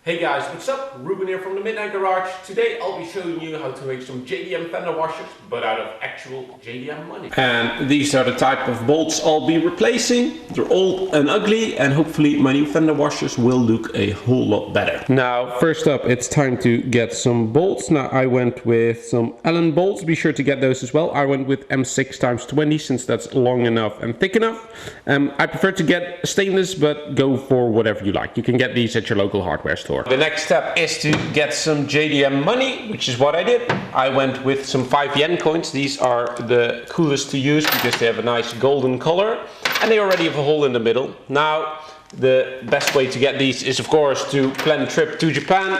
Hey guys, what's up? Ruben here from the Midnight Garage. Today I'll be showing you how to make some JDM fender washers, but out of actual JDM money. And these are the type of bolts I'll be replacing. They're old and ugly, and hopefully my new fender washers will look a whole lot better. Now, first up, it's time to get some bolts. Now, I went with some Allen bolts. Be sure to get those as well. I went with M6x20 since that's long enough and thick enough. I prefer to get stainless, but go for whatever you like. You can get these at your local hardware store. The next step is to get some JDM money, which is what I did. I went with some 5 yen coins. These are the coolest to use because they have a nice golden color and they already have a hole in the middle. Now, the best way to get these is of course to plan a trip to Japan,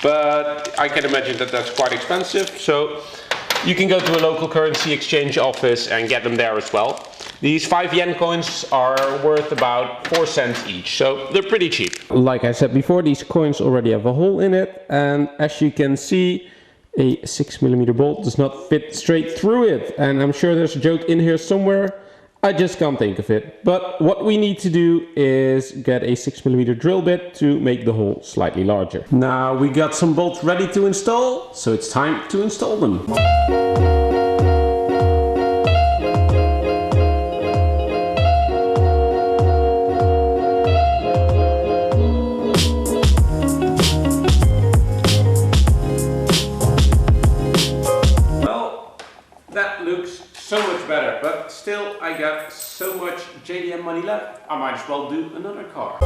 but I can imagine that that's quite expensive. So you can go to a local currency exchange office and get them there as well. These 5 yen coins are worth about 4 cents each, so they're pretty cheap. Like I said before, these coins already have a hole in it, and as you can see, a 6mm bolt does not fit straight through it. And I'm sure there's a joke in here somewhere, I just can't think of it. But what we need to do is get a 6mm drill bit to make the hole slightly larger. Now we got some bolts ready to install, so it's time to install them. That looks so much better, but still I got so much JDM money left, I might as well do another car.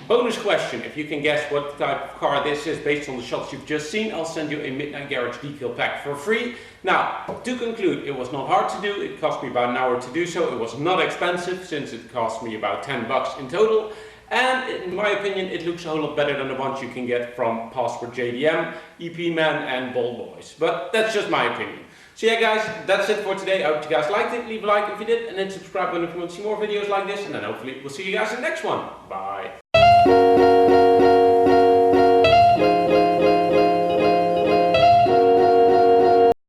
Bonus question, if you can guess what type of car this is based on the shots you've just seen, I'll send you a Midnight Garage decal pack for free. Now, to conclude, it was not hard to do, it cost me about an hour to do so, it was not expensive since it cost me about 10 bucks in total, and in my opinion it looks a whole lot better than the ones you can get from Passport JDM, EP Man and Bold Boys. But that's just my opinion. So yeah guys, that's it for today. I hope you guys liked it. Leave a like if you did, and then subscribe if you want to see more videos like this, and then hopefully we'll see you guys in the next one. Bye.